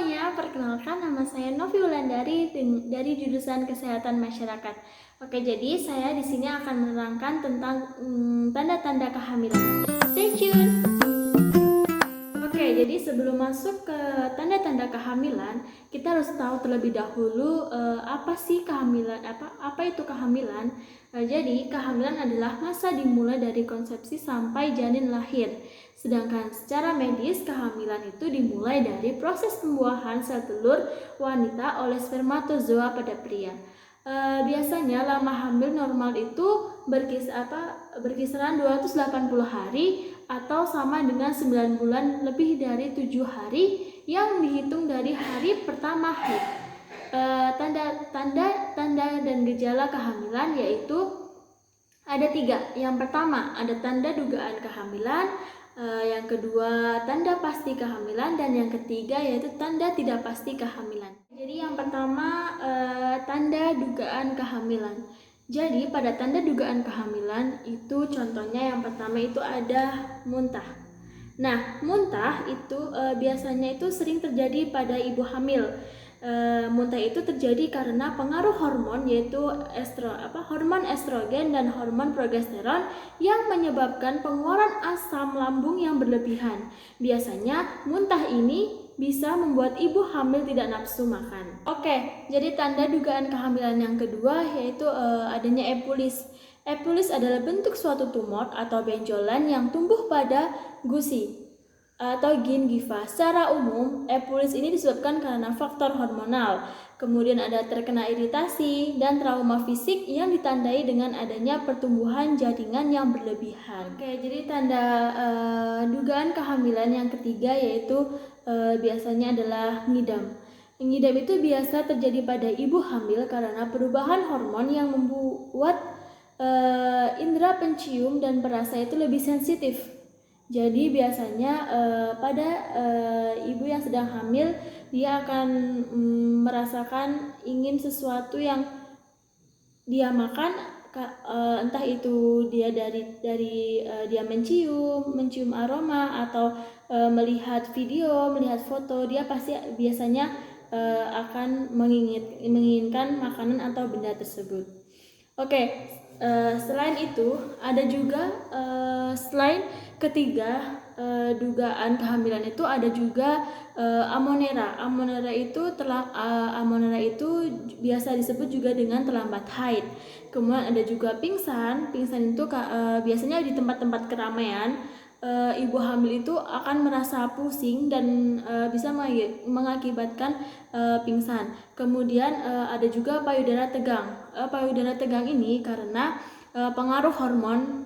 semuanya, perkenalkan nama saya Novi Wulandari dari jurusan Kesehatan Masyarakat. Oke, jadi saya di sini akan menerangkan tentang tanda-tanda kehamilan. Stay tune. Oke, jadi sebelum masuk ke tanda-tanda kehamilan, kita harus tahu terlebih dahulu apa sih kehamilan, apa itu kehamilan. Jadi kehamilan adalah masa dimulai dari konsepsi sampai janin lahir. Sedangkan secara medis, kehamilan itu dimulai dari proses pembuahan sel telur wanita oleh spermatozoa pada pria. Biasanya lama hamil normal itu berkisaran 280 hari atau sama dengan 9 bulan lebih dari 7 hari yang dihitung dari hari pertama haid. Tanda dan gejala kehamilan yaitu ada 3. Yang pertama ada tanda dugaan kehamilan, yang kedua tanda pasti kehamilan, dan yang ketiga yaitu tanda tidak pasti kehamilan. Jadi yang pertama tanda dugaan kehamilan. Jadi pada tanda dugaan kehamilan itu contohnya yang pertama itu ada muntah. Nah, muntah itu biasanya itu sering terjadi pada ibu hamil. Muntah itu terjadi karena pengaruh hormon yaitu hormon estrogen dan hormon progesteron yang menyebabkan pengeluaran asam lambung yang berlebihan. Biasanya muntah ini bisa membuat ibu hamil tidak nafsu makan. Oke, jadi tanda dugaan kehamilan yang kedua yaitu adanya epulis. Epulis adalah bentuk suatu tumor atau benjolan yang tumbuh pada gusi atau gingiva. Secara umum, epulis ini disebabkan karena faktor hormonal. Kemudian ada terkena iritasi dan trauma fisik yang ditandai dengan adanya pertumbuhan jaringan yang berlebihan. Oke, jadi tanda dugaan kehamilan yang ketiga yaitu biasanya adalah ngidam. Ngidam itu biasa terjadi pada ibu hamil karena perubahan hormon yang membuat indera pencium dan perasa itu lebih sensitif. Jadi biasanya pada ibu yang sedang hamil dia akan merasakan ingin sesuatu yang dia makan, entah itu dia dari dia mencium aroma atau melihat video, melihat foto, dia pasti biasanya akan menginginkan makanan atau benda tersebut. Oke, selain itu ada juga selain ketiga dugaan kehamilan itu ada juga amonera. Amonera itu biasa disebut juga dengan terlambat haid. Kemudian ada juga pingsan. Pingsan itu biasanya di tempat-tempat keramaian. Ibu hamil itu akan merasa pusing dan bisa mengakibatkan pingsan. Kemudian ada juga payudara tegang. Payudara tegang ini karena pengaruh hormon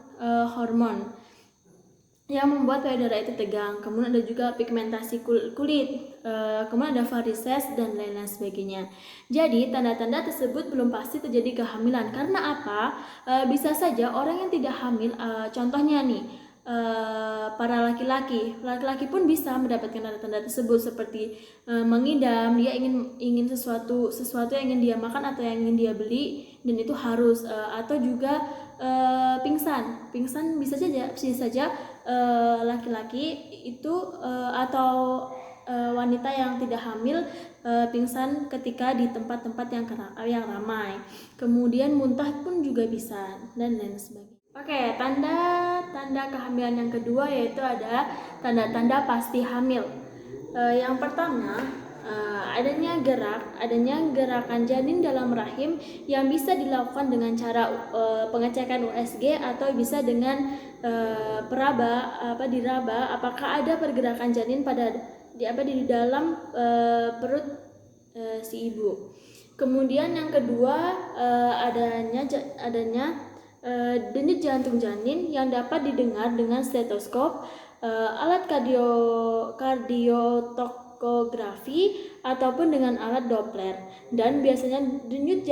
yang membuat payudara itu tegang. Kemudian ada juga pigmentasi kulit, kemudian ada varises dan lain-lain sebagainya. Jadi tanda-tanda tersebut belum pasti terjadi kehamilan. Karena apa? Bisa saja orang yang tidak hamil, contohnya nih para laki-laki pun bisa mendapatkan tanda-tanda tersebut seperti mengidam, dia ingin sesuatu yang ingin dia makan atau yang ingin dia beli dan itu harus, atau juga pingsan bisa saja laki-laki itu atau wanita yang tidak hamil pingsan ketika di tempat-tempat yang ramai. Kemudian muntah pun juga bisa dan lain sebagainya. Oke, tanda kehamilan yang kedua yaitu ada tanda-tanda pasti hamil. Yang pertama adanya gerakan janin dalam rahim yang bisa dilakukan dengan cara pengecekan USG atau bisa dengan diraba apakah ada pergerakan janin di dalam perut si ibu. Kemudian yang kedua adanya denyut jantung janin yang dapat didengar dengan stetoskop, alat kardiotokografi ataupun dengan alat Doppler. Dan biasanya denyut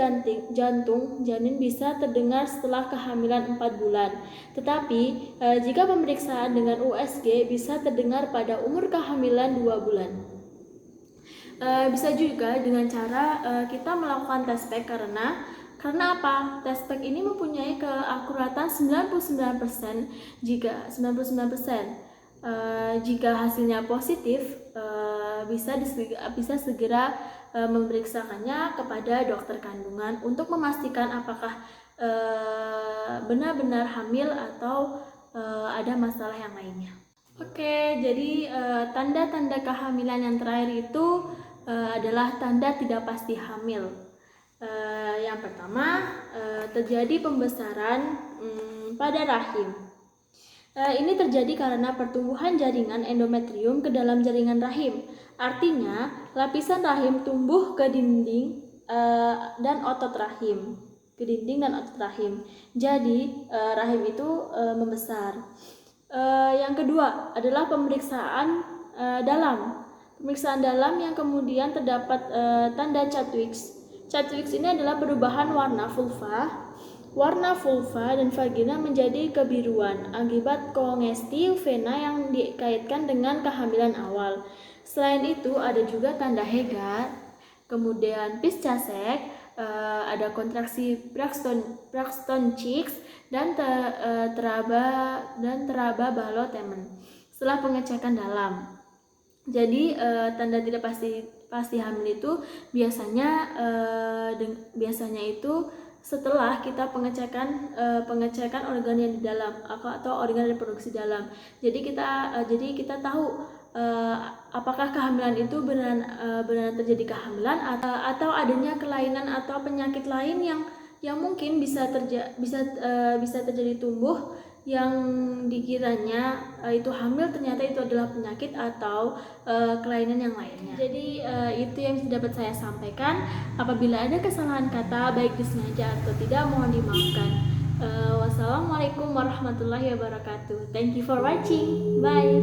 jantung janin bisa terdengar setelah kehamilan 4 bulan. Tetapi jika pemeriksaan dengan USG bisa terdengar pada umur kehamilan 2 bulan. Bisa juga dengan cara kita melakukan test pack karena apa? Test pack ini mempunyai keakuratan 99%. Jika hasilnya positif, bisa segera memeriksakannya kepada dokter kandungan untuk memastikan apakah benar-benar hamil atau ada masalah yang lainnya. Oke, jadi tanda-tanda kehamilan yang terakhir itu adalah tanda tidak pasti hamil. Yang pertama, terjadi pembesaran pada rahim. Ini terjadi karena pertumbuhan jaringan endometrium ke dalam jaringan rahim. Artinya, lapisan rahim tumbuh ke dinding dan otot rahim. Jadi, rahim itu membesar. Yang kedua adalah pemeriksaan dalam. Pemeriksaan dalam yang kemudian terdapat tanda Chadwick's. Chadwick's ini adalah perubahan warna vulva dan vagina menjadi kebiruan akibat kongesti vena yang dikaitkan dengan kehamilan awal. Selain itu ada juga tanda Hegar, kemudian Piszczek, ada kontraksi Braxton Hicks dan teraba Ballot-Temen setelah pengecekan dalam. Jadi tanda tidak pasti hamil itu biasanya itu setelah kita pengecekan organ yang di dalam atau organ reproduksi dalam. Jadi kita tahu apakah kehamilan itu benar terjadi kehamilan atau adanya kelainan atau penyakit lain yang mungkin bisa terjadi tumbuh yang dikiranya itu hamil, ternyata itu adalah penyakit atau kelainan yang lainnya. Jadi itu yang dapat saya sampaikan. Apabila ada kesalahan kata baik disengaja atau tidak, mohon dimaafkan. Wassalamualaikum warahmatullahi wabarakatuh. Thank you for watching. Bye.